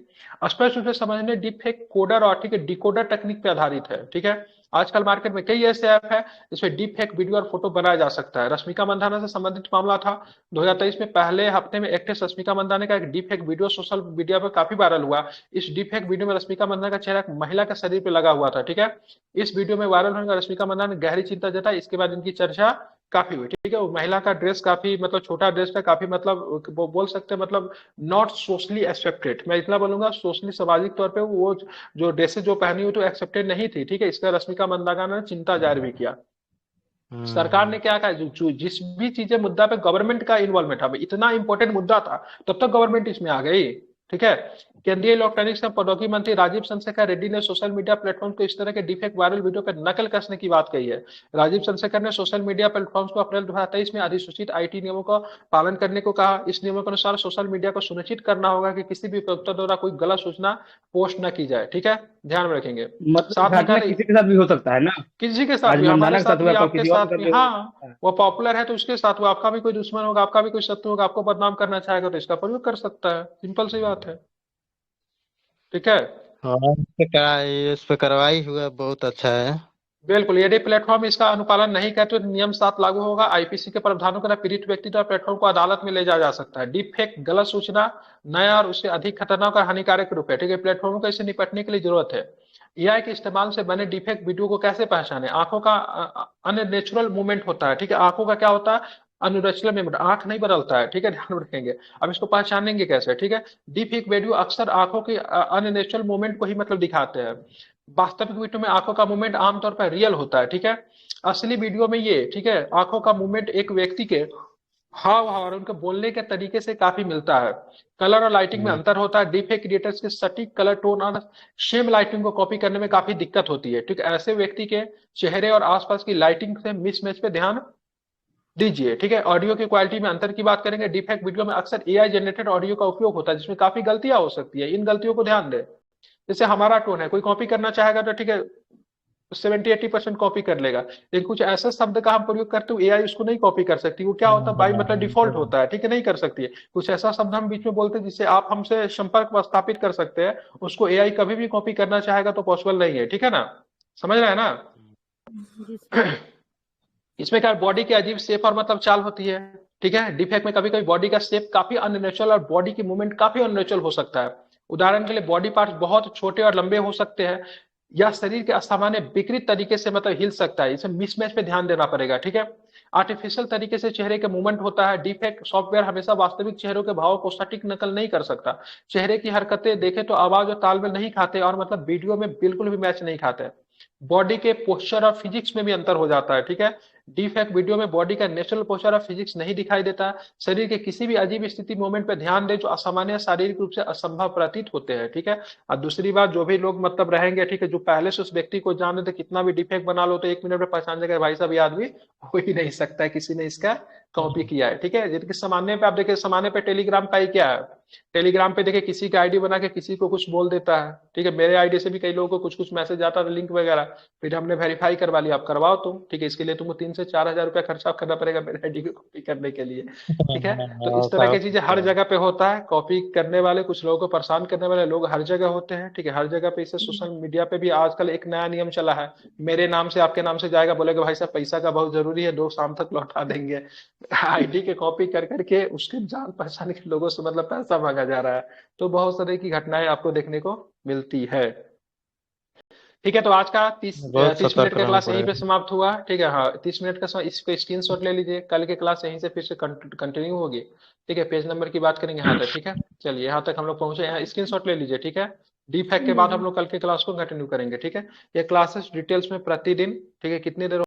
स्पष्ट रूप से समझने, डीप फेक कोडर और ठीक है डिकोडर टेक्निक पे आधारित है। ठीक है, आजकल मार्केट में कई ऐसे ऐप है जिसमें डीप फेक वीडियो और फोटो बनाया जा सकता है। रश्मिका मंदाना से संबंधित मामला था 2023 में, पहले हफ्ते में एक्ट्रेस रश्मिका मंदाना का एक deep fake video social media पर काफी वायरल हुआ। इस डीप फेक वीडियो में रश्मिका मंदाना का चेहरा एक महिला के शरीर पे लगा हुआ था। ठीक है, इस वीडियो में वायरल होने का रश्मिका मंदाना ने गहरी चिंता जताई, इसके बाद इनकी चर्चा काफी हुई। ठीक है, वो महिला का ड्रेस काफी मतलब छोटा ड्रेस था, काफी मतलब वो बोल सकते हैं मतलब नॉट सोशली एक्सेप्टेड, मैं इतना बोलूंगा सोशली सामाजिक तौर पे वो जो ड्रेसेस जो पहनी हुई तो एक्सेप्टेड नहीं थी। ठीक है, इसका रश्मिका मंदाना ने चिंता जाहिर भी किया। सरकार ने क्या कहा, जिस भी चीजें मुद्दा पे गवर्नमेंट का इन्वॉल्वमेंट है, इतना इंपॉर्टेंट मुद्दा था तब तक गवर्नमेंट इसमें आ गई। ठीक है, केंद्रीय इलेक्ट्रॉनिक्स एवं प्रौद्योगिकी मंत्री राजीव चंद्रशेखर रेड्डी ने सोशल मीडिया प्लेटफॉर्म को इस तरह के डिफेक्ट वायरल वीडियो पर नकल कसने की बात कही है। राजीव चंद्रशेखर ने सोशल मीडिया प्लेटफॉर्म्स को अप्रैल 2023 में अधिसूचित आईटी नियमों का पालन करने को कहा। इस नियमों के अनुसार सोशल मीडिया को सुनिश्चित करना होगा कि किसी भी उपयोक्ता द्वारा कोई गलत सूचना पोस्ट न की जाए। ठीक है, ध्यान में रखेंगे। मतलब साथ में घटना किसी के साथ भी हो सकता है ना, किसी के साथ आज भी, हमारे मंदाना के साथ साथ भी, हुआ, कल आपके किसी और साथ के भी। साथ भी हो हाँ, सकता है। वो पॉपुलर है तो उसके साथ, वो आपका भी कोई दुश्मन होगा, आपका भी कोई शत्रु होगा, आपको बदनाम करना चाहेगा तो इसका प्रयोग कर सकता है, सिंपल सी बात है। ठीक है, हाँ इस पे कार्रवाई हुआ, बहुत अच्छा है। बिल्कुल, यदि प्लेटफॉर्म इसका अनुपालन नहीं करे तो नियम 7 लागू होगा। आईपीसी के प्रावधानों के तहत पीड़ित व्यक्ति द्वारा प्लेटफॉर्म को अदालत में ले जाया जा सकता है। डीप फेक गलत सूचना नया और उससे अधिक खतरनाक और हानिकारक रूप है। ठीक है, प्लेटफॉर्म को इससे निपटने के लिए जरूरत है। एआई के इस्तेमाल से बने डिफेक्ट वीडियो को कैसे पहचाने? आंखों का अननेचुरल मूवमेंट होता है। ठीक है, आंखों का क्या होता है, अनुरचना में आंख नहीं बदलता है। ठीक है, ध्यान में रखेंगे। अब इसको पहचानेंगे कैसे? ठीक है, डीप वीडियो अक्सर आंखों की अननेचुरल मूवमेंट को ही मतलब दिखाते हैं। वास्तविक वीडियो में आंखों का मूवमेंट आमतौर पर रियल होता है। ठीक है, असली वीडियो में ये, ठीक है, आंखों का मूवमेंट एक व्यक्ति के हाव भाव और उनके बोलने के तरीके से काफी मिलता है। कलर और लाइटिंग में अंतर होता है। डीप फेक क्रिएटर्स के सटीक कलर टोन और सेम लाइटिंग को कॉपी करने में काफी दिक्कत होती है। ठीक है, ऐसे व्यक्ति के चेहरे और आसपास की लाइटिंग से मिसमैच पे ध्यान दीजिए। ठीक है, ऑडियो की क्वालिटी में अंतर की बात करेंगे। डीप वीडियो में अक्सर एआई जनरेटेड ऑडियो का उपयोग होता है जिसमें काफी गलतियां हो सकती है, इन गलतियों को ध्यान दें। जैसे हमारा टोन है, कोई कॉपी करना चाहेगा तो ठीक है 70-80% कॉपी कर लेगा, लेकिन कुछ ऐसे शब्द का हम प्रयोग करते हो एआई उसको नहीं कॉपी कर सकती। वो क्या होता है बाई मतलब डिफॉल्ट होता है। ठीक है, नहीं कर सकती है। कुछ ऐसा शब्द हम बीच में बोलते हैं जिससे आप हमसे संपर्क स्थापित कर सकते हैं, उसको एआई कभी भी कॉपी करना चाहेगा तो पॉसिबल नहीं है। ठीक है ना, समझ रहे हैं ना? जी सर। इसमें क्या बॉडी की अजीब शेप और मतलब चाल होती है। ठीक है, डिफेक्ट में कभी कभी बॉडी का शेप काफी अननेचुरल और बॉडी की मूवमेंट काफी अननेचुरल हो सकता है। उदाहरण के लिए बॉडी पार्ट्स बहुत छोटे और लंबे हो सकते हैं या शरीर के असामान्य विकृत तरीके से मतलब हिल सकता है, इसे मिसमैच पे ध्यान देना पड़ेगा। ठीक है, आर्टिफिशियल तरीके से चेहरे के मूवमेंट होता है। डिफेक्ट सॉफ्टवेयर हमेशा वास्तविक चेहरों के भावों को सटीक नकल नहीं कर सकता। चेहरे की हरकतें देखें तो आवाज और तालमेल नहीं खाते और मतलब वीडियो में बिल्कुल भी मैच नहीं खाते। बॉडी के पोस्चर और फिजिक्स में भी अंतर हो जाता है, ठीक है। डीफेक वीडियो में बॉडी का नेचुरल पोस्चर और फिजिक्स नहीं दिखाई देता। शरीर के किसी भी अजीब स्थिति मूवमेंट पे ध्यान दे जो असामान्य शारीरिक रूप से असंभव प्रतीत होते हैं, ठीक है। और दूसरी बात, जो भी लोग मतलब रहेंगे, ठीक है, जो पहले से उस व्यक्ति को जान रहे थे, कितना भी डिफेक्ट बना लो तो 1 मिनट में पहचान जाएगा भाई साहब ये आदमी हो ही नहीं सकता है, किसी ने इसका कॉपी किया है, ठीक है। जिनके सामान्य पे आप देखिए, सामान्य पे टेलीग्राम का ही क्या है, टेलीग्राम पे देखिए किसी का आईडी बना के किसी को कुछ बोल देता है, ठीक है। मेरे आईडी से भी कई लोगों को कुछ कुछ मैसेज आता था, लिंक वगैरह, फिर हमने वेरीफाई करवा लिया, आप करवाओ तुम, ठीक है। इसके लिए तुमको 3 से 4 हजार रुपया खर्चा करना पड़ेगा मेरे आईडी को कॉपी करने के लिए, ठीक है। तो इस तरह की चीजें हर जगह पे होता है। कॉपी करने वाले, कुछ लोगों को परेशान करने वाले लोग हर जगह होते हैं, ठीक है। हर जगह पे इसे सोशल मीडिया पे भी आजकल एक नया नियम चला है, मेरे नाम से आपके नाम से जाएगा, बोलेगा भाई साहब पैसा का बहुत जरूरी है, 2 शाम तक लौटा देंगे। आईडी के कॉपी कर करके उसके जान पहचान के लोगों से मतलब पैसा मांगा जा रहा है। तो बहुत सारे की घटनाएं आपको देखने को मिलती है, ठीक है। तो आज का 30 बहुत 30 मिनट सतर्क का रहना क्लास यहीं पे पड़ेगा। समाप्त हुआ, ठीक है। हाँ, 30 मिनट का समय, इसको स्क्रीनशॉट ले लीजिए, कल के क्लास यहीं से फिर से कंटिन्यू होगी, ठीक है। पेज नंबर की बात करेंगे यहाँ तक, ठीक है। चलिए यहाँ तक हम लोग पहुंचे, यहाँ स्क्रीनशॉट ले लीजिए, ठीक है। डीफैक के बाद हम लोग कल के क्लास को कंटिन्यू करेंगे, ठीक है। ये क्लासेस डिटेल्स में प्रतिदिन, ठीक है, कितनी देर